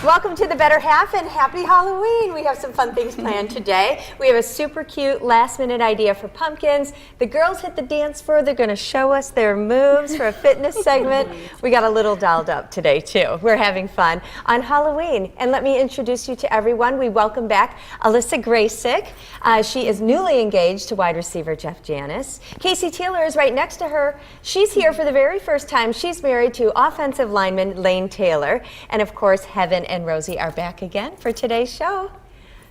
Welcome to the Better Half and happy Halloween. We have some fun things planned today. We have a super cute last minute idea for pumpkins. The girls hit the dance floor. They're going to show us their moves for a fitness segment. We got a little dolled up today too. We're having fun on Halloween. And let me introduce you to everyone. We welcome back Alyssa Graysick. She is newly engaged to wide receiver Jeff Janis. Casey Taylor is right next to her. She's here for the very first time. She's married to offensive lineman Lane Taylor. And of course, Heaven and Rosie are back again for today's show.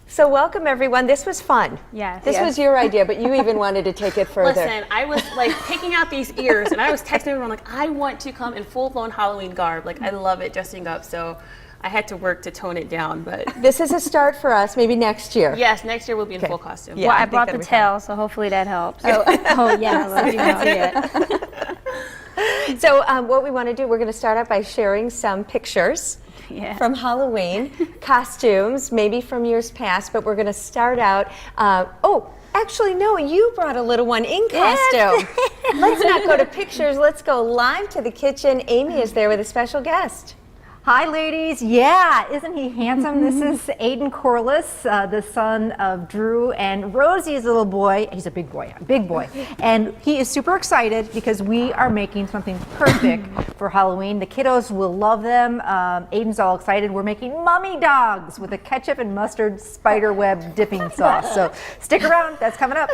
So welcome everyone. This was fun. Yes. This was your idea, but you even wanted to take it further. Listen, I was like picking out these ears and I was texting everyone like, I want to come in full-blown Halloween garb. Like, I love it dressing up. So I had to work to tone it down, but this is a start for us, maybe next year. yes, next year we'll be in full costume. Yeah, well, I think brought the that'll be tail, so hopefully that helps. Oh yeah, let's not see it. So what we want to do, we're going to start out by sharing some pictures from Halloween, costumes, maybe from years past, but we're going to start out, actually, no, you brought a little one in costume. Let's not go to pictures, let's go live to the kitchen. Amy is there with a special guest. Hi ladies, yeah, isn't he handsome? This is Aiden Corliss, the son of Drew and Rosie's little boy. He's a big boy, and he is super excited because we are making something perfect for Halloween. The kiddos will love them. Aiden's all excited. We're making mummy dogs with a ketchup and mustard spiderweb dipping sauce. So stick around, that's coming up.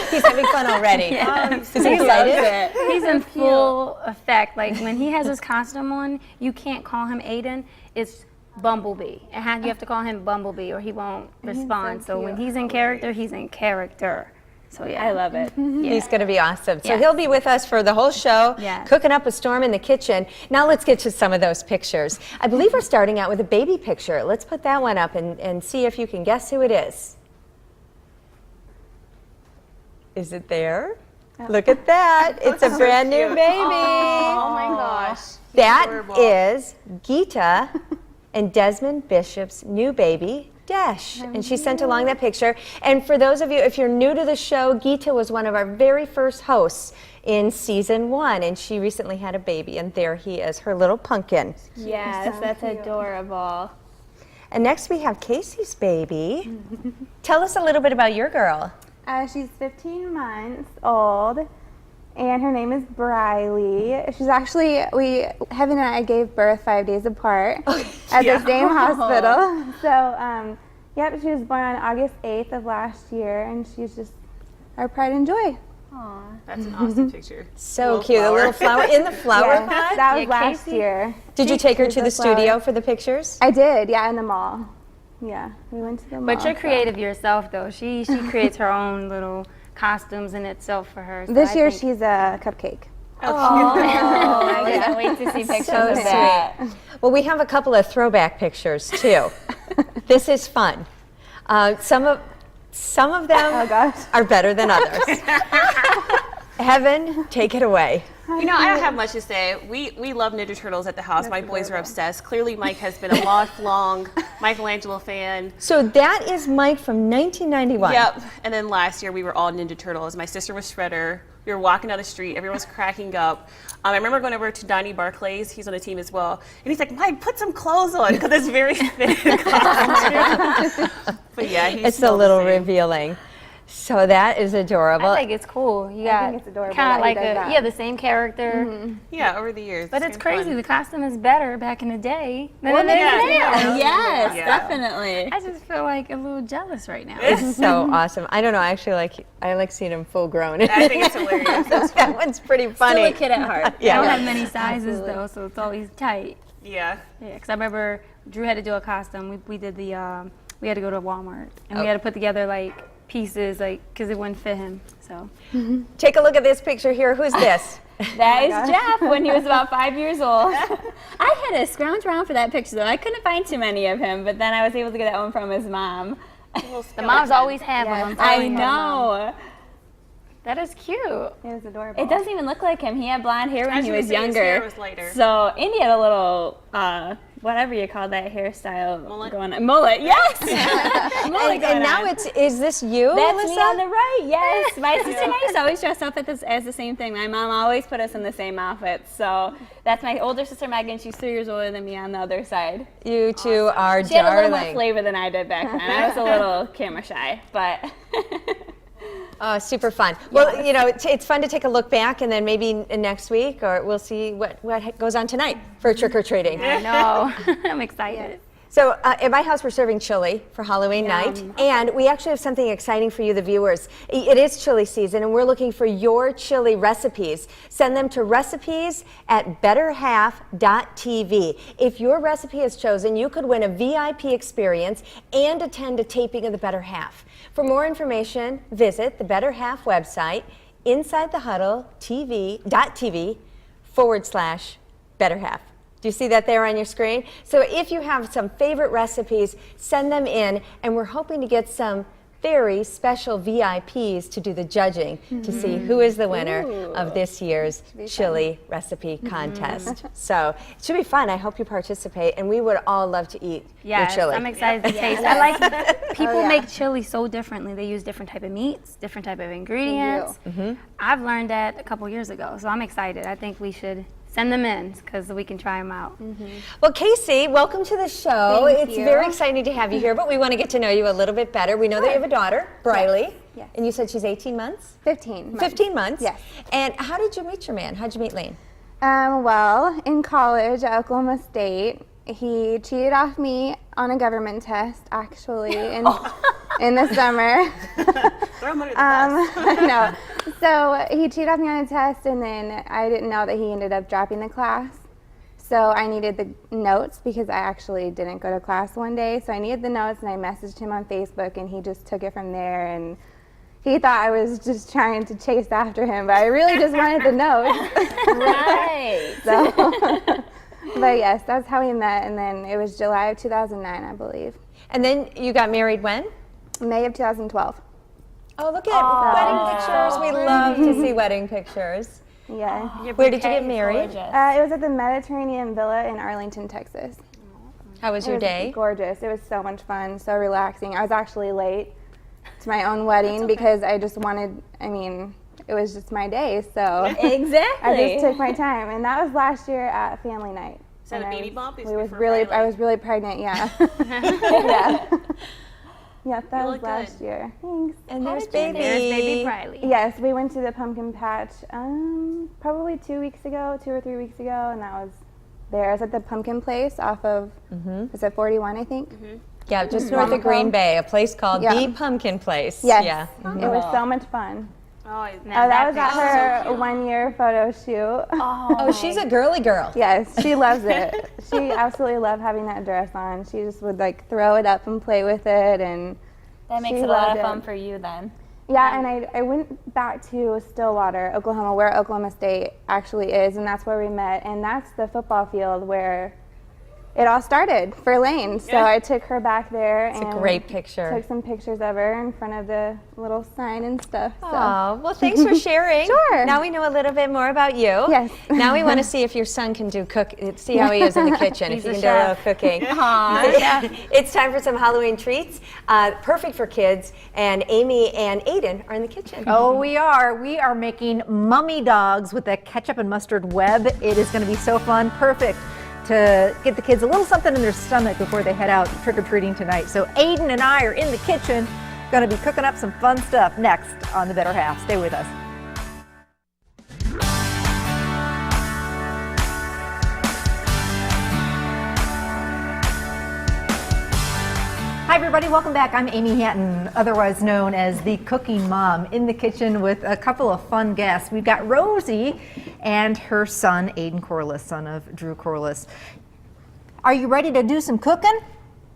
He's having fun already. Is he excited? He's in full effect. Like when he has his costume on, you can't call him Aiden. It's Bumblebee. You have to call him Bumblebee or he won't respond. So when he's in character, he's in character. So yeah, I love it. He's going to be awesome. So he'll be with us for the whole show, cooking up a storm in the kitchen. Now let's get to some of those pictures. I believe we're starting out with a baby picture. Let's put that one up and see if you can guess who it is. Is it there? Look at that. It's a brand new baby. Oh my gosh. That is Geeta and Desmond Bishop's new baby, Dash. And she sent along that picture. And for those of you, if you're new to the show, Geeta was one of our very first hosts in season 1. And she recently had a baby. And there he is, her little pumpkin. Yes, that's adorable. And next we have Casey's baby. Tell us a little bit about your girl. She's 15 months old, and her name is Briley. She's actually, Heaven and I gave birth 5 days apart at the same hospital. So, yep, she was born on August 8th of last year, and she's just our pride and joy. Aw, that's an awesome picture. So cute, a little flower in the flower pot? That was last year. Did you take her to the studio for the pictures? I did, yeah, in the mall. Yeah, we went to the mall. But you're creative yourself, though. She creates her own little costumes in itself for her. So this year she's a cupcake. I can't wait to see pictures of that. Well, we have a couple of throwback pictures too. This is fun. Some of them are better than others. Heaven, take it away. You know, I don't have much to say. We love Ninja Turtles at the house. My boys are obsessed. Clearly, Mike has been a lifelong Michelangelo fan. So that is Mike from 1991. Yep. And then last year, we were all Ninja Turtles. My sister was Shredder. We were walking down the street. Everyone was cracking up. I remember going over to Donnie Barclays. He's on the team as well. And he's like, Mike, put some clothes on, because it's very fitting costume. But yeah, it's a little revealing. So that is adorable. I think it's cool. You got think it's adorable kind of that he like does the same character. Yeah, over the years. But it's crazy. The costume is better back in the day than Well, it is yeah. now. Yes, Yeah. definitely. I just feel like a little jealous right now. It's so awesome. I don't know. Actually, I like seeing him full grown. I think it's hilarious. That one's pretty funny. Still a kid at heart. I don't have many sizes though, so it's always tight. Yeah. Yeah, because I remember Drew had to do a costume. We did we had to go to Walmart and we had to put together like pieces, like, because it wouldn't fit him. So Take a look at this picture here. Who's this? That is Jeff when he was about 5 years old. I had to scrounge around for that picture though. I couldn't find too many of him, but then I was able to get that one from his mom. the moms always have them. I know. That is cute. It was adorable. It doesn't even look like him. He had blonde hair when he was His hair younger. was lighter. So Indy had a little whatever you call that hairstyle going on. Mullet, yes. Mullet going And now on. is this you, That's Alyssa? me on the right, yes. My sister and I used to always dress up as the same thing. My mom always put us in the same outfits. So that's my older sister Megan. She's 3 years older than me on the other side. You two are She had a little more darling. flavor than I did back then. I was a little camera shy, but Oh, super fun. Well, you know, it's fun to take a look back, and then maybe next week, or we'll see what goes on tonight for trick-or-treating. I know. I'm excited. So at my house, we're serving chili for Halloween night, and we actually have something exciting for you, the viewers. It is chili season, and we're looking for your chili recipes. Send them to recipes@betterhalf.tv. If your recipe is chosen, you could win a VIP experience and attend a taping of The Better Half. For more information, visit the Better Half website, InsideTheHuddle.tv/Better Half. Do you see that there on your screen? So if you have some favorite recipes, send them in, and we're hoping to get some very special VIPs to do the judging to see who is the winner of this year's chili recipe contest. So it should be fun. I hope you participate, and we would all love to eat your chili. I'm excited to taste. I like people make chili so differently. They use different type of meats, different type of ingredients. I've learned that a couple years ago, so I'm excited. I think we should send them in because we can try them out. Well, Casey, welcome to the show. Thank It's you. very exciting to have you here, but we want to get to know you a little bit better. We know that you have a daughter, Briley, Yes. and you said she's 18 months? 15 months. 15 months? Yes. And how did you meet your man? How did you meet Lane? Well, in college at Oklahoma State, he cheated off me on a government test, actually, in the summer. Throw him under the bus. No. So he cheated off me on a test, and then I didn't know that he ended up dropping the class. So I needed the notes because I actually didn't go to class one day. So I needed the notes, and I messaged him on Facebook, and he just took it from there. And he thought I was just trying to chase after him, but I really just wanted the notes. right. So, but yes, that's how we met, and then it was July of 2009, I believe. And then you got married when? May of 2012. Oh, look at wedding pictures. We love to see wedding pictures. Yeah. Where did you get married? It was at the Mediterranean Villa in Arlington, Texas. How was your It was day? gorgeous. It was so much fun, so relaxing. I was actually late to my own wedding because I just wanted, it was just my day, so Exactly. I just took my time. And that was last year at family night. Is that a baby bump? I was really pregnant, yeah. yeah. Yeah, that was look last good. year. Thanks. And there's There's baby Briley. Yes, we went to the pumpkin patch probably 2 weeks ago, 2 or 3 weeks ago, and that was there. I was at the pumpkin place off of, is it 41, I think? Yeah, just north of Green Bay, a place called Yeah. The Pumpkin Place. Yes. Yeah. It was so much fun. Oh, That was at her 1 year photo shoot. Oh, she's a girly girl. Yes, she loves it. She absolutely loved having that dress on. She just would throw it up and play with it, and That makes she it a lot loved of fun it. for you then. Yeah, and I went back to Stillwater, Oklahoma, where Oklahoma State actually is, and that's where we met. And that's the football field where it all started for Lane. So I took her back there It's and a great picture. took some pictures of her in front of the little sign and stuff. So. Oh, well, thanks for sharing. Sure. Now we know a little bit more about you. Yes. Now we want to see if your son can see how he is in the kitchen, if he can do a little cooking. It's time for some Halloween treats. Perfect for kids. And Amy and Aiden are in the kitchen. Oh, we are. We are making mummy dogs with a ketchup and mustard web. It is going to be so fun. Perfect to get the kids a little something in their stomach before they head out trick-or-treating tonight. So Aiden and I are in the kitchen, going to be cooking up some fun stuff next on The Better Half. Stay with us. Hi everybody, welcome back. I'm Amy Hatton, otherwise known as the Cooking Mom, in the kitchen with a couple of fun guests. We've got Rosie and her son, Aiden Corliss, son of Drew Corliss. Are you ready to do some cooking?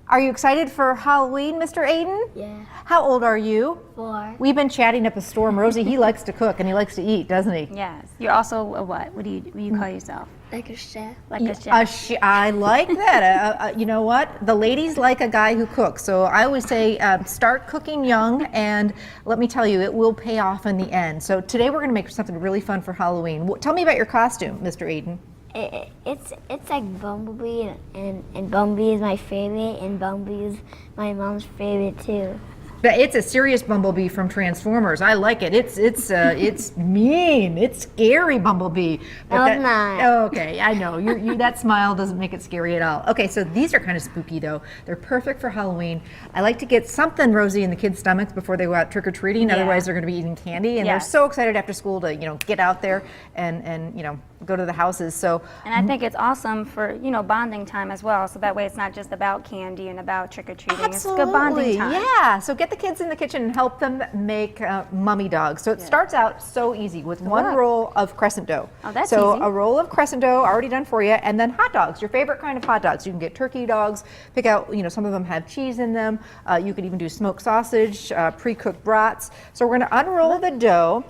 Are you excited for Halloween, Mr. Aiden? Yeah. How old are you? 4. We've been chatting up a storm. Rosie, he likes to cook and he likes to eat, doesn't he? Yes. You're also a what? What do you call yourself? Like a chef. Like a chef. I like that. You know what? The ladies like a guy who cooks. So I always say start cooking young, and let me tell you, it will pay off in the end. So today we're going to make something really fun for Halloween. Tell me about your costume, Mr. Aiden. It's like Bumblebee, and Bumblebee is my favorite, and Bumblebee is my mom's favorite too. But it's a serious Bumblebee from Transformers. I like it. It's mean. It's scary Bumblebee. But No, it's not. Oh, okay, I know. You that smile doesn't make it scary at all. Okay, so these are kind of spooky though. They're perfect for Halloween. I like to get something rosy in the kids' stomachs before they go out trick or treating. Otherwise, they're going to be eating candy, and they're so excited after school to get out there and go to the houses. So And I think it's awesome for, bonding time as well. So that way it's not just about candy and about trick-or-treating. It's good bonding time. Yeah, so get the kids in the kitchen and help them make mummy dogs. So it starts out so easy with one roll of crescent dough. Oh, that's so easy. a roll of crescent dough already done for you, and then hot dogs, your favorite kind of hot dogs. You can get turkey dogs, pick out, some of them have cheese in them. You could even do smoked sausage, pre-cooked brats. So we're gonna unroll the dough.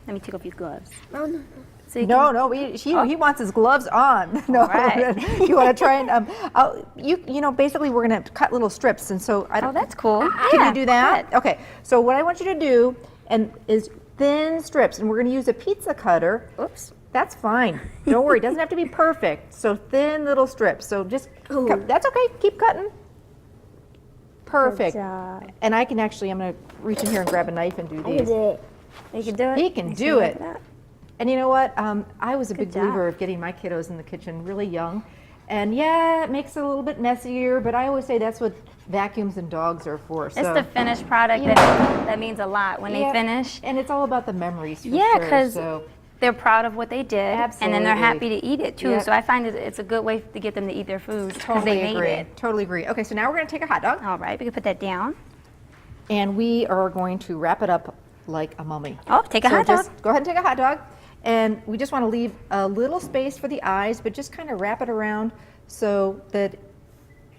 Let me take off your gloves. Oh, no. So you No, he wants his gloves on. No, right. You want to try and basically we're gonna cut little strips, and so I don't. that's cool. Can Yeah, you do that? good. Okay. So what I want you to do is thin strips, and we're gonna use a pizza cutter. Oops. That's fine. Don't worry. It doesn't have to be perfect. So thin little strips. So just that's okay. Keep cutting. Perfect. Good job. And I'm gonna reach in here and grab a knife and do I these. did it. You can do it. He can do it. And you know what? I was a big believer of getting my kiddos in the kitchen really young. And yeah, it makes it a little bit messier, but I always say that's what vacuums and dogs are for. So, It's the finished product that means a lot when they finish. And it's all about the memories for Yeah, sure. because So, they're proud of what they did, and then they're happy Absolutely. to eat it too. Yep. So I find it's a good way to get them to eat their food because totally they made agree. it. Totally agree. Okay, so now we're going to take a hot dog, All right, we can put that down. and we are going to wrap it up like a mummy. Oh, take a So hot dog. just go ahead and take a hot dog. And we just want to leave a little space for the eyes, but just kind of wrap it around so that,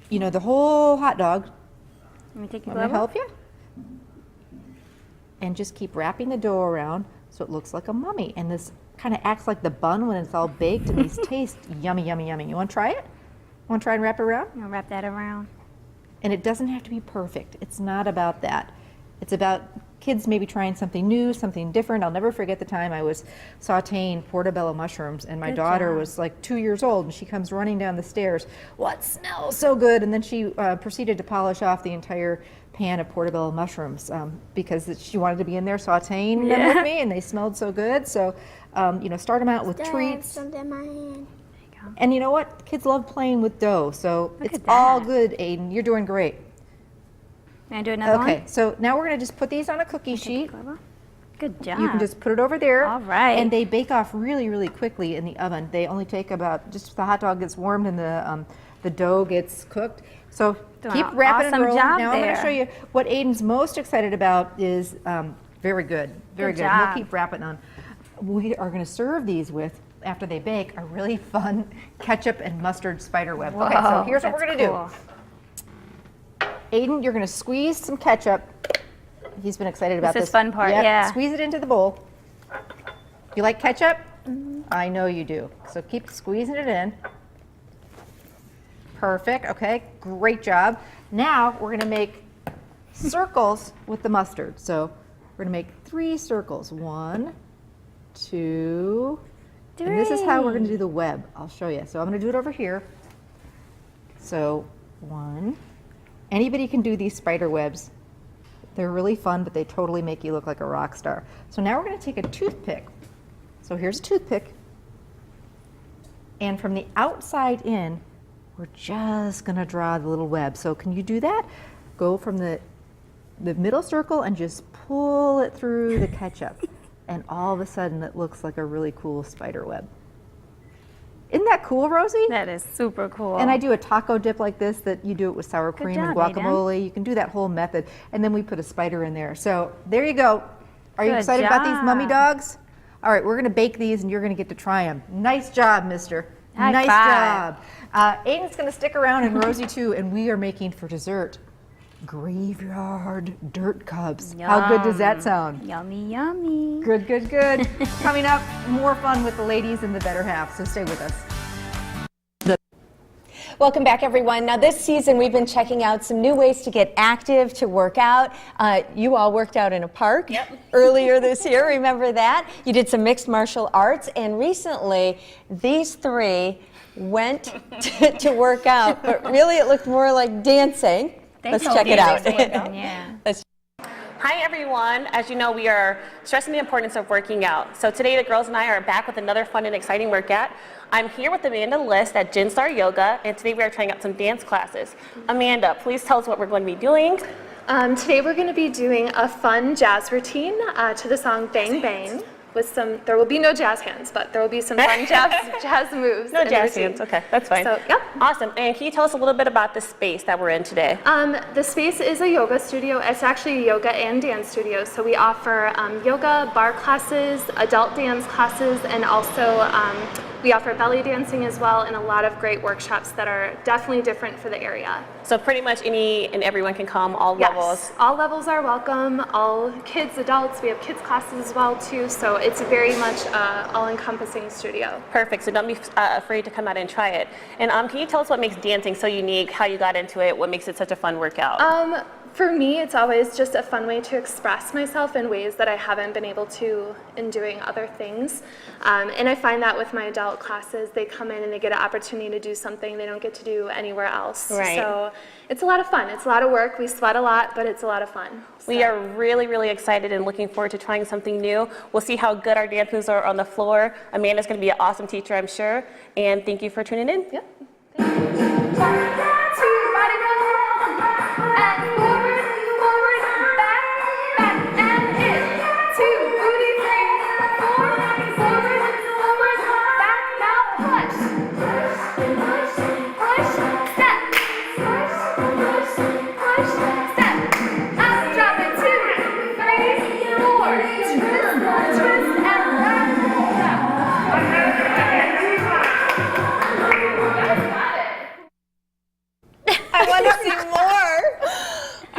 the whole hot dog. Let me take your Want me to glove off. help you? And just keep wrapping the dough around so it looks like a mummy. And this kind of acts like the bun when it's all baked, and these taste yummy, yummy, yummy. You want to try it? Want to try and wrap it around? I'll wrap that around. And it doesn't have to be perfect. It's not about that. It's about kids maybe trying something new, something different. I'll never forget the time I was sauteing portobello mushrooms, and my daughter was like 2 years old, and she comes running down the stairs. What smells so good? And then she proceeded to polish off the entire pan of portobello mushrooms because she wanted to be in there sauteing them with me, and they smelled so good. So, start them out with treats. Something in my hand. And you know what? Kids love playing with dough, so it's at all that. good, Aiden. You're doing great. May I do another one? Okay, so now we're going to just put these on a cookie sheet. Good job. You can just put it over there. All right. And they bake off really, really quickly in the oven. They only take about, just the hot dog gets warmed and the dough gets cooked. So Doing keep an wrapping and awesome rolling. job Now I'm going to there. show you what Aiden's most excited about is very good. Very Good good. And job. we'll keep wrapping on. We are going to serve these with, after they bake, a really fun ketchup and mustard spider web. Okay, so Whoa, here's what we're that's going to cool. do. Aiden, you're going to squeeze some ketchup. He's been excited about This this. is fun part, Yep, yeah. Squeeze it into the bowl. You like ketchup? I know you do. So keep squeezing it in. Perfect. Okay, great job. Now we're going to make circles with the mustard. So we're going to make 3 circles. 1, 2, and this is how we're going to do the web. I'll show you. So I'm going to do it over here. So 1. Anybody can do these spider webs. They're really fun, but they totally make you look like a rock star. So now we're going to take a toothpick. So here's a toothpick. And from the outside in, we're just going to draw the little web. So can you do that? Go from the middle circle and just pull it through the ketchup. And all of a sudden, it looks like a really cool spider web. Isn't that cool, Rosie? That is super cool. And I do a taco dip like this that you do it with sour cream and job, Aiden. guacamole. You can do that whole method. And then we put a spider in there. So there you go. Are you Good excited about these mummy job. dogs? All right, we're going to bake these and you're going to get to try them. Nice job, mister. High nice five. job. Aiden's going to stick around and Rosie too, and we are making for dessert graveyard dirt cubs. How good does that sound? Yummy, yummy. Good, good, good. Coming up, more fun with the ladies in the better half, so stay with us. Welcome back, everyone. Now, this season, we've been checking out some new ways to get active, to work out. You all worked out in a park earlier this year. Remember that? You did some mixed martial arts, and recently, these three went to work out, but really it looked more like dancing. Let's check it out. Let's Hi everyone. As you know, we are stressing the importance of working out. So today the girls and I are back with another fun and exciting workout. I'm here with Amanda List at Gin Star Yoga, and today we are trying out some dance classes. Amanda, please tell us what we're going to be doing. Today we're going to be doing a fun jazz routine to the song Bang Bang. With some, there will be no jazz hands, but there will be some fun jazz moves. No jazz hands, okay, that's fine. So, yep. Awesome, and can you tell us a little bit about the space that we're in today? The space is a yoga studio. It's actually a yoga and dance studio. So we offer yoga, bar classes, adult dance classes, and also we offer belly dancing as well, and a lot of great workshops that are definitely different for the area. So pretty much any and everyone can come, all levels? Yes, all levels are welcome, all kids, adults. We have kids classes as well too, so it's very much all-encompassing studio. Perfect, so don't be afraid to come out and try it. And can you tell us what makes dancing so unique, how you got into it, what makes it such a fun workout? For me, it's always just a fun way to express myself in ways that I haven't been able to in doing other things. And I find that with my adult classes, they come in and they get an opportunity to do something they don't get to do anywhere else. Right. So it's a lot of fun. It's a lot of work. We sweat a lot, but it's a lot of fun. So. We are really, really excited and looking forward to trying something new. We'll see how good our dance moves are on the floor. Amanda's going to be an awesome teacher, I'm sure. And thank you for tuning in. Yep.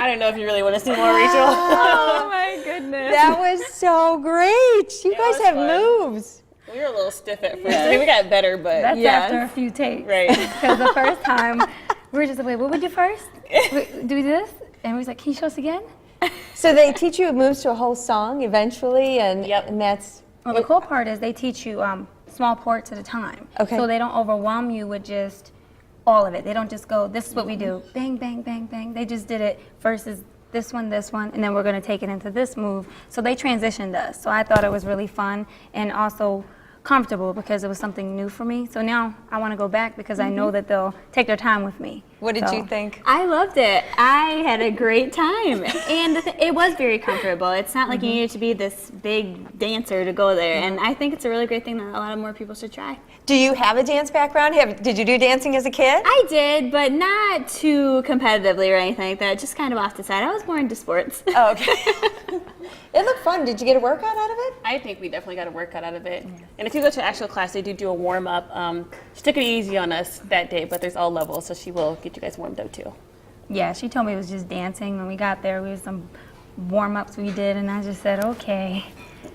I don't know if you really want to see more, Rachel. Oh my goodness. That was so great. You guys have moves. We were a little stiff at first. I mean, we got better, but That's after a few takes. Right. Because the first time, we were just like, wait, what would we do first? Do this? And we was like, can you show us again? So they teach you moves to a whole song eventually, and that's. Well, the cool part is they teach you small parts at a time. Okay. So they don't overwhelm you with just all of it. They don't just go, this is what we do, bang, bang, bang, bang. They just did it versus this one, and then we're going to take it into this move. So they transitioned us. So I thought it was really fun and also comfortable because it was something new for me. So now I want to go back because I know that they'll take their time with me. What did you think? I loved it. I had a great time. And it was very comfortable. It's not like you needed to be this big dancer to go there. And I think it's a really great thing that a lot of more people should try. Do you have a dance background? Did you do dancing as a kid? I did, but not too competitively or anything like that. Just kind of off the side. I was more into sports. Oh, okay. It looked fun. Did you get a workout out of it? I think we definitely got a workout out of it. And if you go to actual class, they do a warm-up. She took it easy on us that day, but there's all levels, so she will get you guys warmed up too. Yeah, she told me it was just dancing. When we got there, we had some warm-ups we did, and I just said, okay.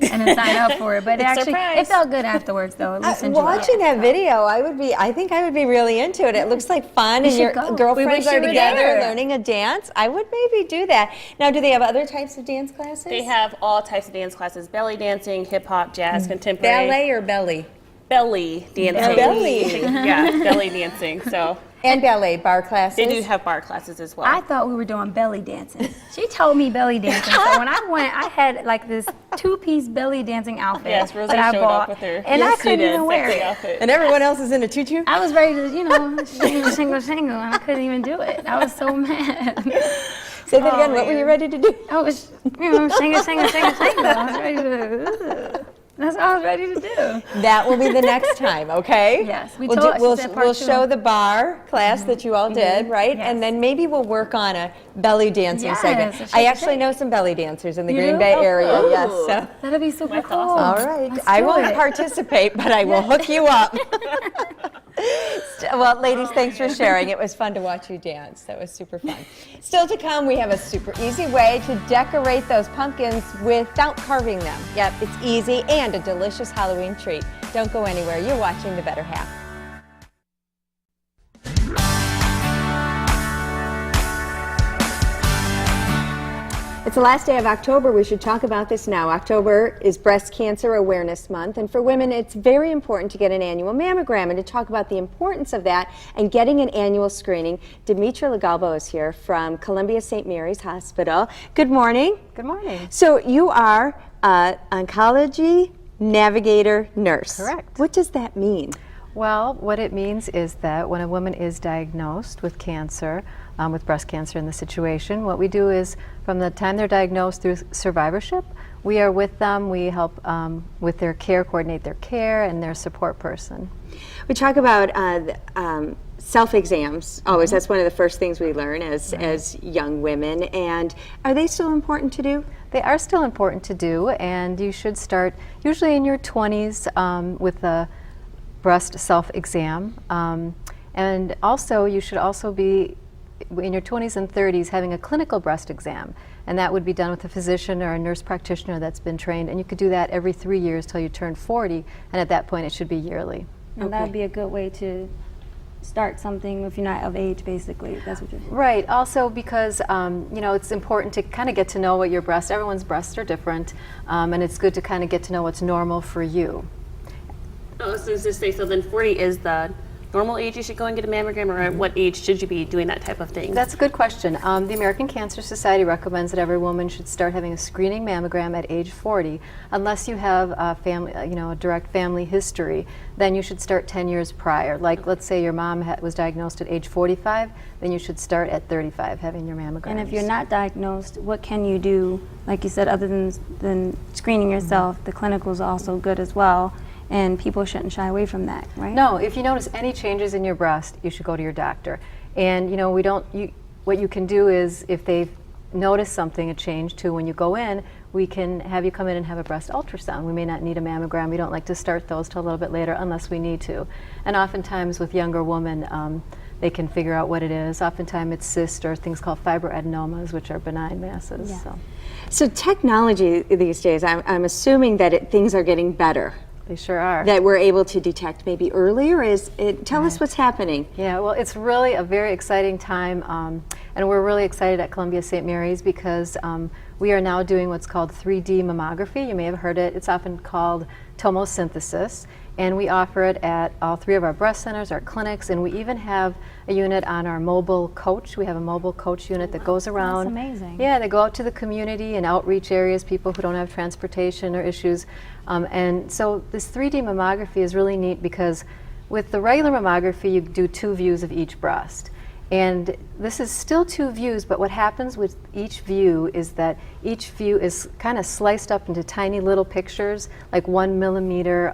And then sign up for it. But it felt good afterwards, though. At least Watching that video, I think I would be really into it. It looks like fun, and your girlfriends are together learning a dance. I would maybe do that. Now, do they have other types of dance classes? They have all types of dance classes: belly dancing, hip hop, jazz, contemporary. Ballet or belly? Belly dancing. Belly. Yeah, belly dancing. So. And ballet bar classes. They do have bar classes as well. I thought we were doing belly dancing. She told me belly dancing. So when I went, I had like this two-piece belly dancing outfit Rosie that I showed bought, up with her. and I couldn't even wear it. Outfit. And everyone else is in a tutu? I was ready to, shingle, and I couldn't even do it. I was so mad. Say that again. What were you ready to do? I was, shingle. I was ready to. That's all I was ready to do. That will be the next time, okay? Yes, we'll show the bar class that you all did, right? Yes. And then maybe we'll work on a belly dancing segment. I actually know some belly dancers in the Green Bay area, yes. So. That'll be super cool. All right. I won't participate, but I will hook you up. Well, ladies, thanks for sharing. It was fun to watch you dance. That was super fun. Still to come, we have a super easy way to decorate those pumpkins without carving them. Yep, it's easy and a delicious Halloween treat. Don't go anywhere. You're watching The Better Half. It's the last day of October. We should talk about this now. October is Breast Cancer Awareness Month, and for women, it's very important to get an annual mammogram. And to talk about the importance of that and getting an annual screening, Demetra Legalbo is here from Columbia St. Mary's Hospital. Good morning. Good morning. So you are an oncology navigator nurse. Correct. What does that mean? Well, what it means is that when a woman is diagnosed with cancer, with breast cancer in the situation, what we do is from the time they're diagnosed through survivorship, we are with them, we help with their care, coordinate their care, and their support person. We talk about self-exams always. That's one of the first things we learn as young women. And are they still important to do? They are still important to do, and you should start usually in your 20s with a breast self-exam. And also, you should also be in your 20s and 30s having a clinical breast exam, and that would be done with a physician or a nurse practitioner that's been trained, and you could do that every 3 years till you turn 40, and at that point it should be yearly. And that would be a good way to start something if you're not of age, basically. That's what you're saying. Right. Also because, you know, it's important to kind of get to know what your breasts, everyone's breasts are different, and it's good to kind of get to know what's normal for you. I was going to say, so then 40 is the normal age you should go and get a mammogram, or at what age should you be doing that type of thing? That's a good question. The American Cancer Society recommends that every woman should start having a screening mammogram at age 40, unless you have a family, a direct family history. Then you should start 10 years prior. Like, let's say your mom was diagnosed at age 45, then you should start at 35 having your mammograms. And if you're not diagnosed, what can you do, like you said, other than screening yourself? The clinicals are also good as well. And people shouldn't shy away from that, right? No, if you notice any changes in your breast, you should go to your doctor. And what you can do is, if they've noticed something, a change too, when you go in, we can have you come in and have a breast ultrasound. We may not need a mammogram. We don't like to start those till a little bit later unless we need to. And oftentimes with younger women, they can figure out what it is. Oftentimes it's cysts or things called fibroadenomas, which are benign masses. Yeah. So technology these days, I'm assuming that things are getting better. They sure are. That we're able to detect maybe earlier. Tell us what's happening. Yeah, well, it's really a very exciting time, and we're really excited at Columbia St. Mary's because we are now doing what's called 3D mammography. You may have heard it. It's often called tomosynthesis, and we offer it at all 3 of our breast centers, our clinics, and we even have a unit on our mobile coach. We have a mobile coach unit that goes around. That's amazing. Yeah, they go out to the community and outreach areas, people who don't have transportation or issues. And so this 3D mammography is really neat because with the regular mammography, you do 2 views of each breast. And this is still 2 views, but what happens with each view is that each view is kind of sliced up into tiny little pictures, like 1 millimeter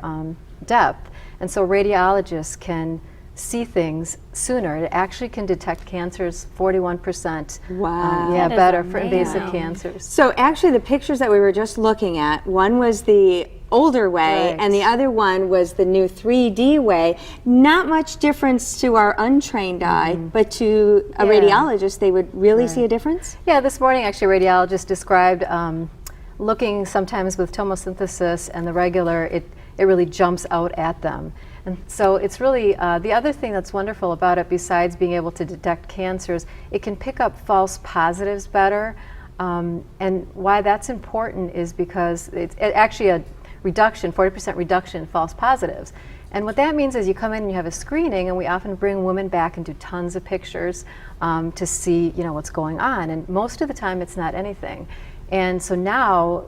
depth. And so radiologists can see things sooner. It actually can detect cancers 41%. Wow. Yeah, That is better for amazing. invasive cancers. So actually the pictures that we were just looking at, one was the older way Right. and the other one was the new 3D way. Not much difference to our untrained eye, but to a Yeah. radiologist, they would really see a difference? Yeah, this morning actually a radiologist described looking sometimes with tomosynthesis and the regular, it really jumps out at them. And so it's really, the other thing that's wonderful about it, besides being able to detect cancers, it can pick up false positives better. And why that's important is because it's actually a reduction, 40% reduction in false positives. And what that means is you come in and you have a screening, and we often bring women back and do tons of pictures to see, what's going on. And most of the time it's not anything. And so now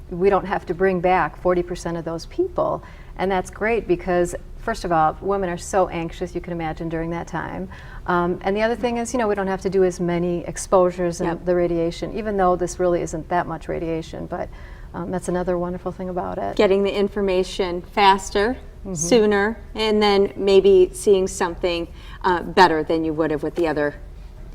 we don't have to bring back 40% of those people. And that's great because, first of all, women are so anxious, you can imagine, during that time. And the other thing is, we don't have to do as many exposures and the radiation, even though this really isn't that much radiation. But that's another wonderful thing about it. Getting the information faster, sooner, and then maybe seeing something better than you would have with the other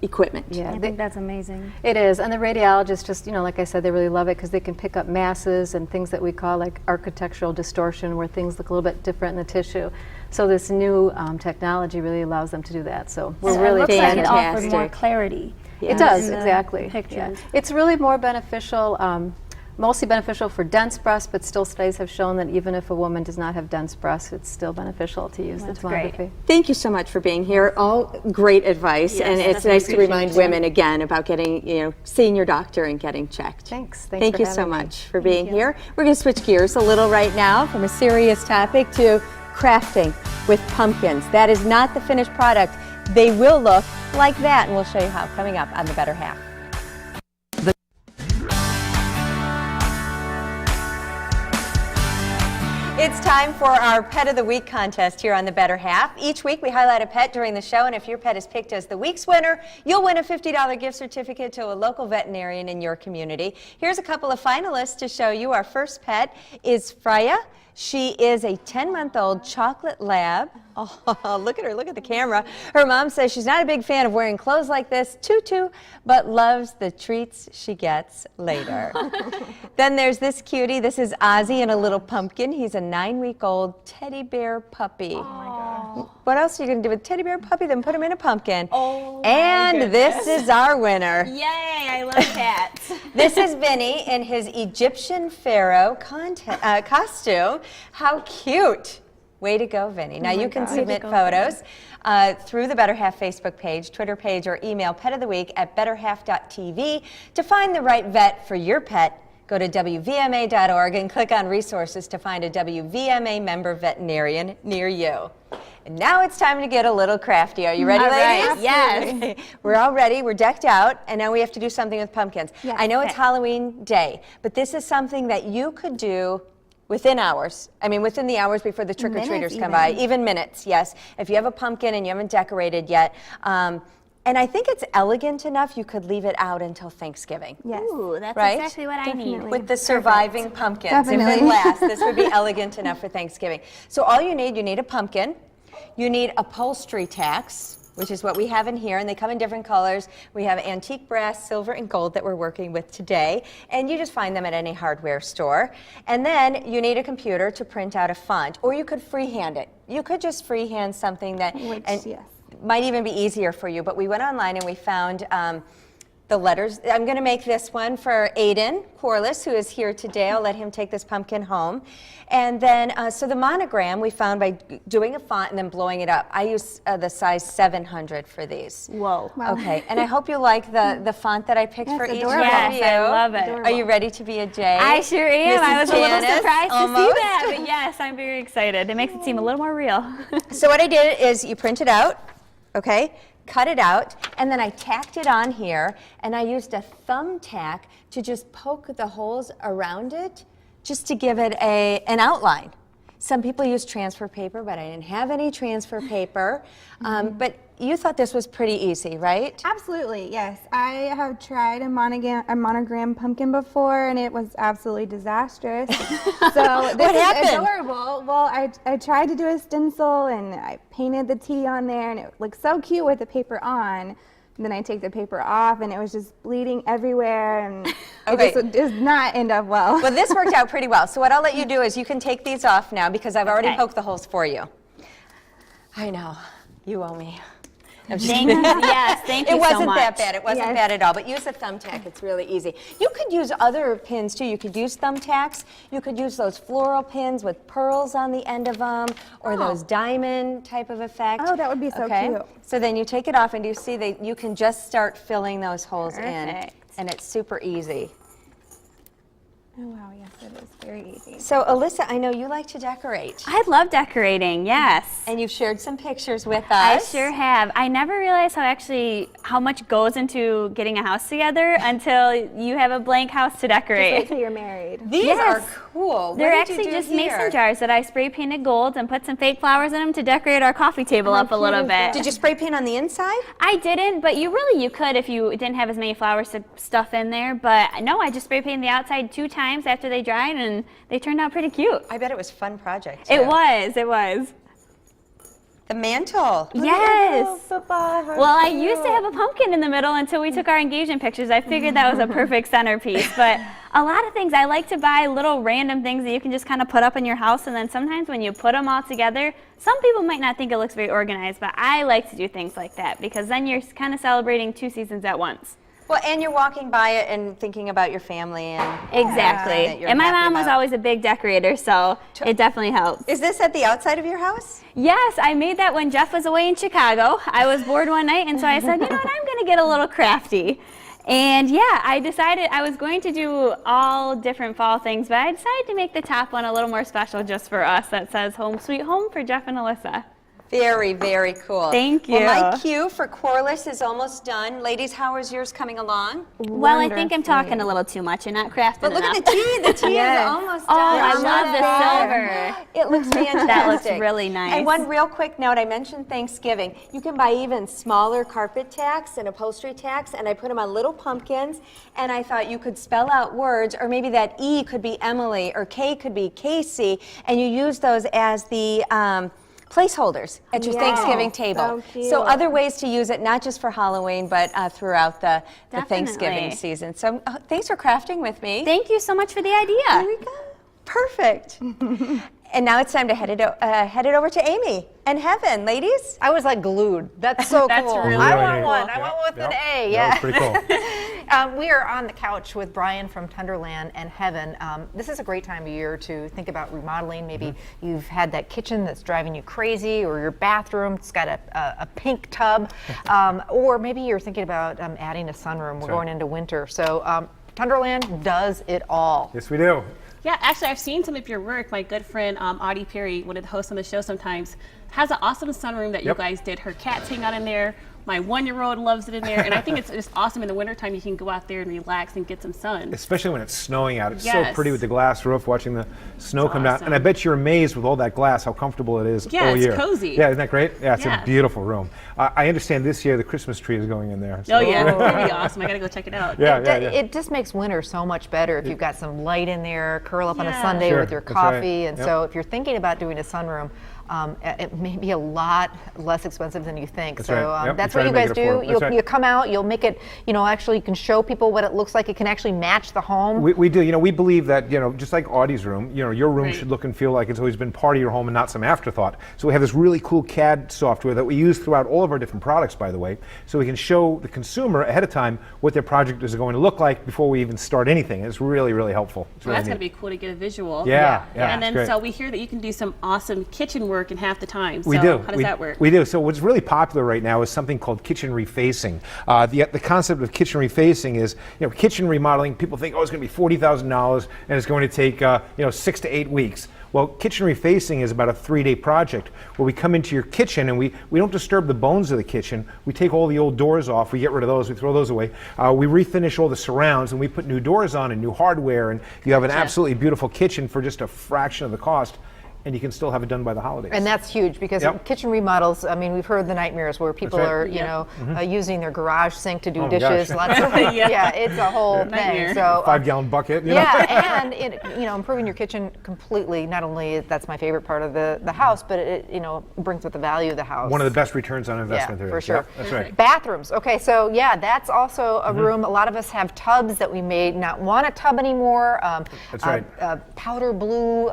equipment. Yeah, I think that's amazing. it is. And the radiologists just, like I said, they really love it because they can pick up masses and things that we call like architectural distortion, where things look a little bit different in the tissue. So this new technology really allows them to do that. So we're And really it looks like excited. it offers more Fantastic. clarity. It does, in the exactly. pictures. Yeah. It's really more beneficial mostly beneficial for dense breasts, but still studies have shown that even if a woman does not have dense breasts, it's still beneficial to use the tomography. Thank you so much for being here. All great advice, and it's nice to remind women again about getting, seeing your doctor and getting checked. Thanks. Thank you so much for being here. We're going to switch gears a little right now from a serious topic to crafting with pumpkins. That is not the finished product. They will look like that, and we'll show you how coming up on The Better Half. It's time for our Pet of the Week contest here on The Better Half. Each week we highlight a pet during the show, and if your pet is picked as the week's winner, you'll win a $50 gift certificate to a local veterinarian in your community. Here's a couple of finalists to show you. Our first pet is Freya. She is a 10-month-old chocolate lab. Oh, look at her, look at the camera. Her mom says she's not a big fan of wearing clothes like this, tutu, but loves the treats she gets later. Then there's this cutie. This is Ozzy in a little pumpkin. He's a 9-week-old teddy bear puppy. Oh my gosh. What else are you going to do with a teddy bear puppy? Then put him in a pumpkin. Oh, and this is our winner. Yay, I love cats. This is Vinny in his Egyptian pharaoh costume. How cute. Way to go, Vinny. Now you can submit photos through the Better Half Facebook page, Twitter page, or email petoftheweek@betterhalf.tv. To find the right vet for your pet, go to WVMA.org and click on resources to find a WVMA member veterinarian near you. And now it's time to get a little crafty. Are you ready, ladies? Right. Yes. Okay. We're all ready. We're decked out, and now we have to do something with pumpkins. Yes. I know it's Halloween day, but this is something that you could do within hours. I mean, within the hours before the trick-or-treaters come by. Even minutes, yes. If you have a pumpkin and you haven't decorated yet. And I think it's elegant enough you could leave it out until Thanksgiving. Yes. Ooh, that's Right? exactly what I need. With the surviving pumpkins. Definitely. If it lasts, this would be elegant enough for Thanksgiving. So all you need a pumpkin. You need upholstery tacks, which is what we have in here, and they come in different colors. We have antique brass, silver, and gold that we're working with today, and you just find them at any hardware store. And then you need a computer to print out a font, or you could freehand it. You could just freehand something that might even be easier for you, but we went online and we found the letters. I'm going to make this one for Aiden Corliss, who is here today. I'll let him take this pumpkin home. And then, so the monogram we found by doing a font and then blowing it up. I use the size 700 for these. Whoa. Okay, and I hope you like the font that I picked for each one of Yes, you. I love it. Are you ready to be a J? I sure am. I was a little Janice, surprised almost. to see that, but yes, I'm very excited. It makes it seem a little more real. So what I did is you print it out, okay? Cut it out, and then I tacked it on here, and I used a thumbtack to just poke the holes around it, just to give it an outline. Some people use transfer paper, but I didn't have any transfer paper. But you thought this was pretty easy, right? Absolutely, yes. I have tried a monogram pumpkin before, and it was absolutely disastrous. So this is adorable. Well, I tried to do a stencil, and I painted the T on there, and it looked so cute with the paper on. And then I take the paper off, and it was just bleeding everywhere, and it just does not end up well. Well, this worked out pretty well. So what I'll let you do is you can take these off now because I've already poked the holes for you. I know, you owe me. Yes, thank you so much. It wasn't that bad. It wasn't bad at all. But use a thumbtack. It's really easy. You could use other pins too. You could use thumbtacks. You could use those floral pins with pearls on the end of them, or those diamond type of effect. Oh, that would be so cute. So then you take it off, and you see that you can just start filling those holes in, and it's super easy. Oh, wow, yes, it is very easy. So, Alyssa, I know you like to decorate. I love decorating, yes. And you've shared some pictures with us. I sure have. I never realized how much goes into getting a house together until you have a blank house to decorate. Just wait till you're married. These are cool. They're actually just mason jars that I spray painted gold and put some fake flowers in them to decorate our coffee table up a little bit. Did you spray paint on the inside? I didn't, but you could if you didn't have as many flowers to stuff in there. But no, I just spray painted the outside 2 times after they dried, and they turned out pretty cute. I bet it was a fun project, too. It was. The mantle. Yes. Well, I used to have a pumpkin in the middle until we took our engagement pictures. I figured that was a perfect centerpiece. But a lot of things, I like to buy little random things that you can just kind of put up in your house. And then sometimes when you put them all together, some people might not think it looks very organized, but I like to do things like that because then you're kind of celebrating 2 seasons at once. Well, and you're walking by it and thinking about your family and Exactly. that you're And my happy mom was about. always a big decorator, so it definitely helps. Is this at the outside of your house? Yes, I made that when Jeff was away in Chicago. I was bored one night, and so I said, you know what, I'm going to get a little crafty. And yeah, I decided I was going to do all different fall things, but I decided to make the top one a little more special just for us that says Home Sweet Home for Jeff and Alyssa. Very, very cool. Thank Well, my you. cue for Corliss is almost done. Ladies, how is yours coming along? Well, I think I'm talking a little too much and not crafting But look enough. at the tea. The tea is almost Oh, done. I Look love at the that. silver. It looks fantastic. That looks really nice. And one real quick note, I mentioned Thanksgiving. You can buy even smaller carpet tacks and upholstery tacks, and I put them on little pumpkins, and I thought you could spell out words, or maybe that E could be Emily, or K could be Casey, and you use those as the placeholders at your Thanksgiving table. So other ways to use it, not just for Halloween, but throughout the Thanksgiving Definitely. season. So thanks for crafting with me. Thank you so much for the idea. There we go. Perfect. And now it's time to head it over to Amy and Heaven. Ladies? I was like glued. That's so That's cool. really I Really want neat. one. Yeah, I want with an A. That Yeah. was pretty cool. We are on the couch with Brian from Tunderland and Heaven. This is a great time of year to think about remodeling. Maybe you've had that kitchen that's driving you crazy, or your bathroom's got a pink tub, or maybe you're thinking about adding a sunroom. We're going into winter. So Tunderland does it all. Yes, we do. Yeah, actually, I've seen some of your work. My good friend Audie Perry, one of the hosts on the show sometimes, has an awesome sunroom that you guys did. Her cats hang out in there. My 1-year-old loves it in there. And I think it's just awesome in the wintertime. You can go out there and relax and get some sun. Especially when it's snowing out. It's so Yes. pretty with the glass roof, watching the snow come down. awesome. And I bet you're amazed with all that glass, how comfortable it is Yeah, all it's year. cozy. Yeah, isn't that great? Yeah, it's Yeah. a beautiful room. I understand this year the Christmas tree is going in there. Oh, yeah, it's pretty awesome. I got to go check it out. Yeah, It just makes winter so much better if you've got some light in there, curl up on a Yeah. Sunday Sure, with your that's right. coffee. And Yep. so if you're thinking about doing a sunroom, it may be a lot less expensive than you think. That's so right. Yep, that's we what try you to make guys it do. affordable. That's right. You come out, you'll make it, actually you can show people what it looks like. It can actually match the home. We do. We believe that, just like Audie's room, your room Right. should look and feel like it's always been part of your home and not some afterthought. So we have this really cool CAD software that we use throughout all of our different products, by the way, so we can show the consumer ahead of time what their project is going to look like before we even start anything. It's really, really helpful. It's Well, really that's going to neat. be cool to get a visual. Yeah. And then, it's great. so we hear that you can do some awesome kitchen work in half the time. So We do. how does that work? We do. So what's really popular right now is something called kitchen refacing. The concept of kitchen refacing is, kitchen remodeling. People think, it's going to be $40,000 and it's going to take, 6 to 8 weeks. Well, kitchen refacing is about a 3-day project where we come into your kitchen and we don't disturb the bones of the kitchen. We take all the old doors off, we get rid of those, we throw those away. We refinish all the surrounds and we put new doors on and new hardware, and you have an absolutely beautiful kitchen for just a fraction of the cost. And you can still have it done by the holidays. And that's huge because Yep. kitchen remodels, we've heard the nightmares where people right. are, using their garage sink to do Oh my dishes. gosh. Lots of, it's a whole thing. Nightmare. So, 5-gallon bucket. yeah, and improving your kitchen completely. Not only that's my favorite part of the house, but it brings with the value of the house. One of the best returns on investment there for is. sure. Yep, that's right. Bathrooms. Okay, so that's also a room. A lot of us have tubs that we may not want a tub anymore. That's right. Powder blue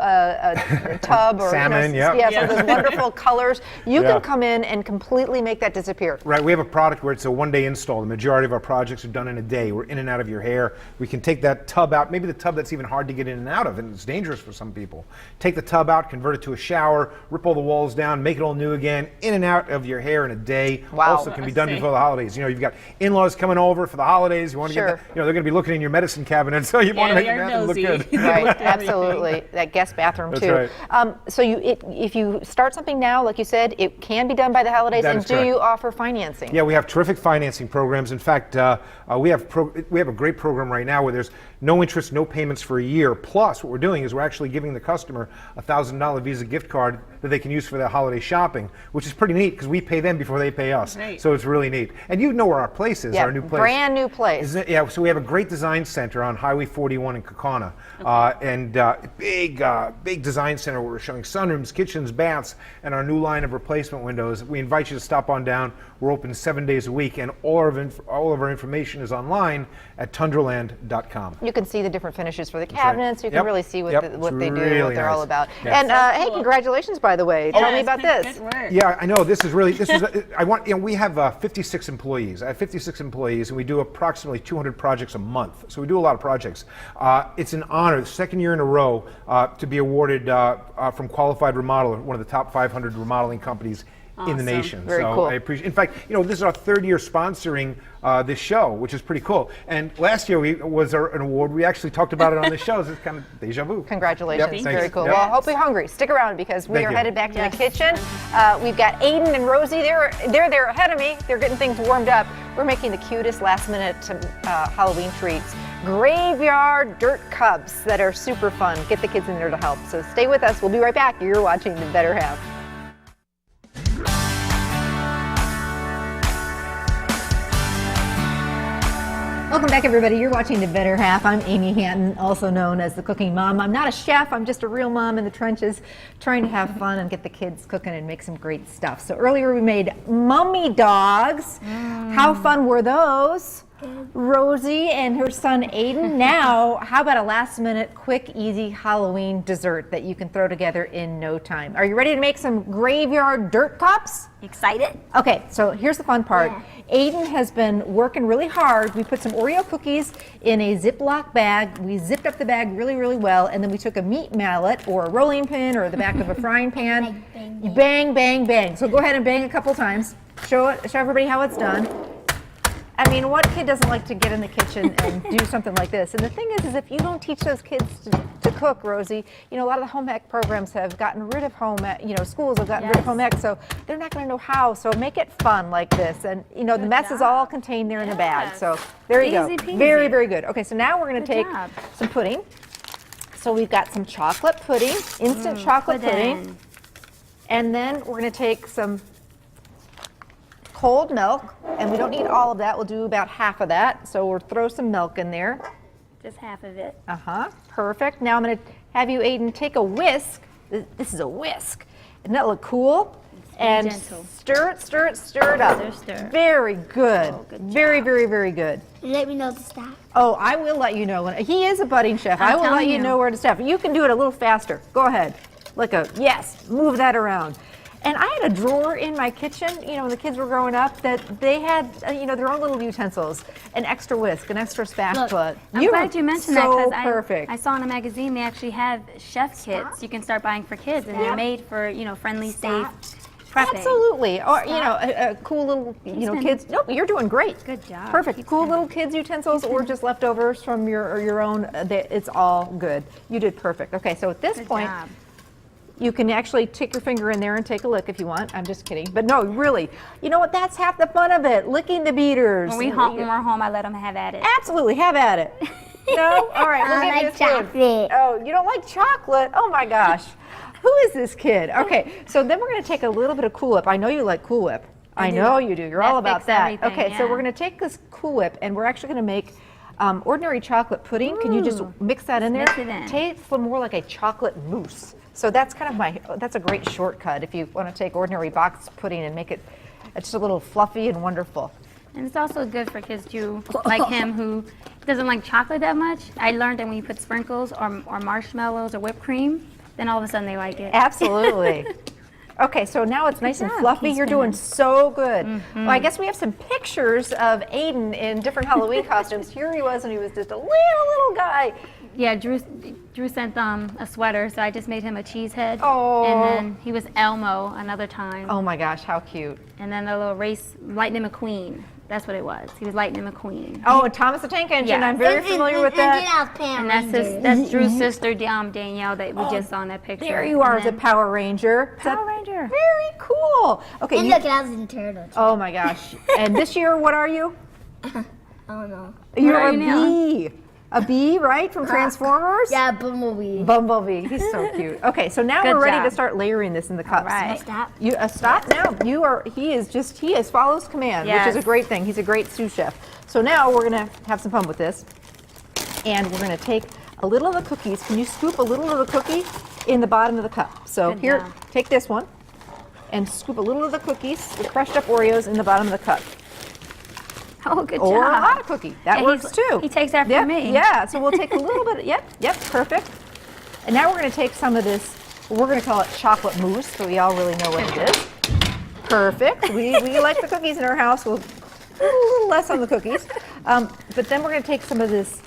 tub or Salmon, some of those wonderful colors. You Yeah. can come in and completely make that disappear. Right, we have a product where it's a one-day install. The majority of our projects are done in a day. We're in and out of your hair. We can take that tub out, maybe the tub that's even hard to get in and out of, and it's dangerous for some people. Take the tub out, convert it to a shower, rip all the walls down, make it all new again, in and out of your hair in a day. Wow. Also can be done before the holidays. You've got in-laws coming over for the holidays. You want to Sure. get that, they're going to be looking in your medicine cabinet, so you want to make your bathroom look good. Right, absolutely. That guest bathroom That's too. right. So if you start something now, like you said, it can be done by the holidays. That And is do correct. you offer financing? Yeah, we have terrific financing programs. In fact, we have a great program right now where there's no interest, no payments for a year. Plus, what we're doing is we're actually giving the customer a $1,000 Visa gift card that they can use for their holiday shopping, which is pretty neat because we pay them before they pay us. Right. So it's really neat. And you know where our place is, Yeah, our new place. brand new place. Isn't it? Yeah, so we have a great design center on Highway 41 in Kaukauna. And big design center where we're showing sunrooms, kitchens, baths, and our new line of replacement windows. We invite you to stop on down. We're open 7 days a week, and all of our information is online at tunderland.com. You can see the different finishes for the cabinets. You can Yep. really see what Yep. they It's do, what really they're all nice. about. Yeah. And hey, congratulations, by by the way. Tell me about this. Yeah, I know. This is I want, we have 56 employees. I have 56 employees, and we do approximately 200 projects a month. So we do a lot of projects. It's an honor, the second year in a row, to be awarded from Qualified Remodeler, one of the top 500 remodeling companies in the nation. Very so cool. I appreciate. In fact, this is our third year sponsoring this show, which is pretty cool. And last year was an award. We actually talked about it on the show. It's kind of deja vu. Congratulations. Yep, Very thanks. cool. Yep. Well, I hope you're hungry. Stick around because we Thank are you. headed back to the kitchen. We've got Aiden and Rosie. They're there ahead of me. They're getting things warmed up. We're making the cutest last-minute Halloween treats. Graveyard dirt cups that are super fun. Get the kids in there to help. So stay with us. We'll be right back. You're watching The Better Half. Welcome back, everybody. You're watching The Better Half. I'm Amy Hanton, also known as the Cooking Mom. I'm not a chef. I'm just a real mom in the trenches trying to have fun and get the kids cooking and make some great stuff. So earlier we made mummy dogs. How fun were those? Rosie and her son Aiden. Now, how about a last-minute, quick, easy Halloween dessert that you can throw together in no time? Are you ready to make some graveyard dirt cups? Excited? Okay, so here's the fun part. Aiden has been working really hard. We put some Oreo cookies in a Ziploc bag. We zipped up the bag really, really well, and then we took a meat mallet or a rolling pin or the back of a frying pan. Bang, bang, bang. So go ahead and bang a couple times. Show everybody how it's done. I mean, what kid doesn't like to get in the kitchen and do something like this? And the thing is if you don't teach those kids to cook, Rosie, a lot of the home ec programs have gotten rid of home ec, schools have gotten rid of home ec, so they're not going to know how. So make it fun like this. And, the mess is all contained there in a bag. So there you go. Easy peasy. Very, very good. Okay, so now we're going to take some pudding. So we've got some chocolate pudding, instant chocolate pudding. And then we're going to take some cold milk, and we don't need all of that. We'll do about half of that. So we'll throw some milk in there. Just half of it. Perfect. Now I'm going to have you, Aiden, take a whisk. This is a whisk. Doesn't that look cool? And gentle. stir it up. Stir. Very good. Oh, good very, very, very good. Let me know to stop. Oh, I will let you know. He is a budding chef. I will let you know where to stop. You can do it a little faster. Go ahead. Yes, move that around. And I had a drawer in my kitchen, when the kids were growing up, that they had, their own little utensils, an extra whisk, an extra spatula. I'm glad you mentioned that because perfect. I saw in a magazine they actually have chef kits you can start buying for kids, and they're made for friendly, safe prepping. Absolutely. Or a cool little kids. Nope, you're doing great. Good job. Perfect. Cool little kids utensils or just leftovers from your own. It's all good. You did perfect. Okay, so at this point. Job. You can actually stick your finger in there and take a lick if you want. I'm just kidding. But no, really. You know what? That's half the fun of it. Licking the beaters. When we're home, I let them have at it. Absolutely. Have at it. No? All right. We'll give you a spoon. Chocolate. Oh, you don't like chocolate? Oh, my gosh. Who is this kid? Okay. So then we're going to take a little bit of Cool Whip. I know you like Cool Whip. I know you do. You're all about that. Okay. So we're going to take this Cool Whip, and we're actually going to make ordinary chocolate pudding. Can you just mix that in there? Mix it in. Tastes more like a chocolate mousse. So that's kind of that's a great shortcut if you want to take ordinary box pudding and make it just a little fluffy and wonderful. And it's also good for kids too, like him who doesn't like chocolate that much. I learned that when you put sprinkles or marshmallows or whipped cream, then all of a sudden they like it. Absolutely. Okay, so now it's nice and fluffy. You're doing so good. Well, I guess we have some pictures of Aiden in different Halloween costumes. Here he was, and he was just a little guy. Yeah, Drew sent a sweater, so I just made him a cheese head. Oh. And then he was Elmo another time. Oh my gosh, how cute. And then the little race, Lightning McQueen. That's what it was. He was Lightning McQueen. Oh, and Thomas the Tank Engine. Yeah. I'm very familiar with that. And that's Drew's sister, Danielle, that we just saw in that picture. There you are, And the then Power Ranger. Power Ranger. Very cool. Okay. And look, I was in turtle. Oh my gosh. And this year, what are you? I don't know. You're are a you now? bee. A bee, right? From Transformers? Yeah, Bumblebee. Bumblebee. He's so cute. Okay, so now Good we're ready job. to start layering this in the cups. right. Stop. You stop now. He follows command, which is a Yes. great thing. He's a great sous chef. So now we're gonna have some fun with this, and we're gonna take a little of the cookies. Can you scoop a little of the cookie in the bottom of the cup? So Good here, job. take this one, and scoop a little of the cookies, the crushed up Oreos, in the bottom of the cup. Oh, good Or job. a lot of cookie. That Yeah, works too. he takes after Yep, me. Yeah, so we'll take a little bit. Yep, perfect. And now we're going to take some of this We're going to call it chocolate mousse, so we all really know what it is. Perfect. We like the cookies in our house. We'll a little less on the cookies. But then we're going to take some of this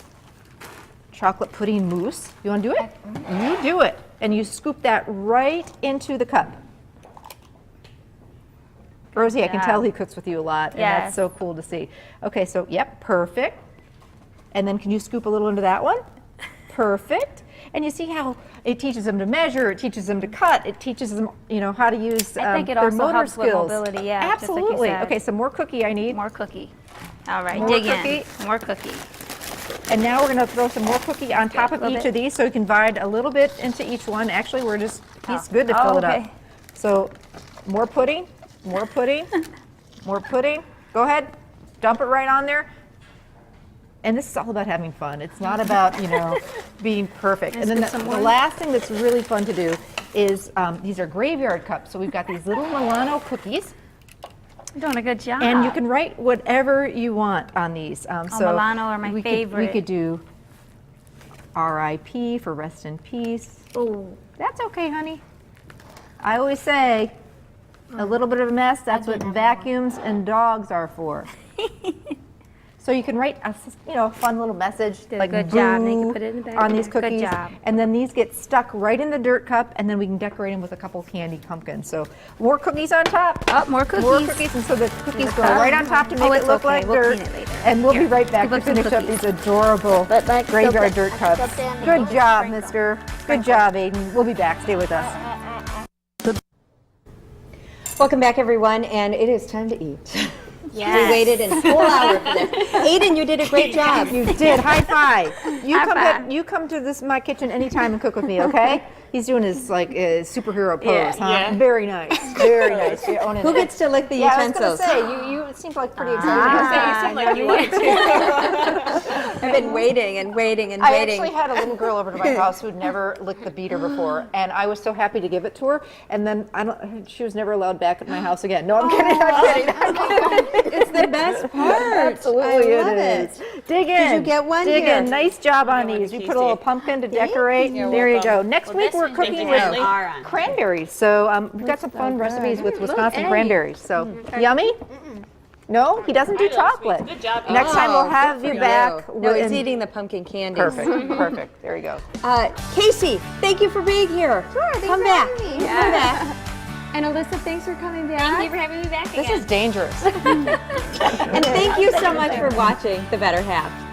chocolate pudding mousse. You want to do it? You do it. And you scoop that right into the cup. Rosie, I can tell he cooks with you a lot, and that's so cool to see. Okay, so yep, perfect. And then can you scoop a little into that one? Perfect. And you see how it teaches them to measure, it teaches them to cut, it teaches them, how to use I think it their also motor helps with skills. mobility, yeah. just like you Absolutely. said. Okay, some more cookie I need. More cookie. All right, More dig cookie. in. More cookie. And now we're going to throw some more cookie on top of each of these, so you can divide a little bit into each one. Actually, we're just, he's good to fill it up. So more pudding, more pudding, more pudding. Go ahead, dump it right on there. And this is all about having fun. It's not about, being perfect. And then the last thing that's really fun to do is, these are graveyard cups. So we've got these little Milano cookies. You're doing a good job. And you can write whatever you want on these. So Milano are my favorite. We could do R.I.P. for rest in peace. Oh, that's okay, honey. I always say, a little bit of a mess, that's what vacuums and dogs are for. So you can write a fun little message like good boo job. And you can put it in the bag. on these Good cookies. job. And then these get stuck right in the dirt cup, and then we can decorate them with a couple candy pumpkins. So more cookies on top. Oh, more cookies. More cookies, and so the cookies go right on top to make it look like We'll dirt. clean it later. And we'll be right back to finish up these adorable graveyard dirt cups. Good job, mister. Good job, Aiden. We'll be back. Stay with us. Welcome back, everyone, and it is time to eat. Yes. We waited a whole hour for this. Aiden, you did a great job. You did. High five. High five. You come to my kitchen anytime and cook with me, okay? He's doing his superhero pose, huh? Yeah. Very nice. Very nice. You're owning Who it. gets to lick the Yeah, utensils? I was going to say, you seem like pretty excited. You seem like you wanted to. I've been waiting and waiting and I waiting. actually had a little girl over to my house who'd never licked the beater before, and I was so happy to give it to her. And then she was never allowed back at my house again. No, I'm kidding. I'm kidding. It's the best part. Absolutely, I love it is. Dig in. Did you get one Dig here? in. Nice job on these. We put a little pumpkin to decorate. There you go. Next week we're cooking with cranberries. So we've got some fun recipes with Wisconsin cranberries. So yummy. No, he doesn't do chocolate. Good job. Next time we'll have you back. No, he's eating the pumpkin candies. Perfect. Perfect. There you go. Casey, thank you for being here. Sure, thanks Come for back. having me. Come back. And Alyssa, thanks for coming back. Thank you for having me back This again. is dangerous. And thank you so much for watching The Better Half.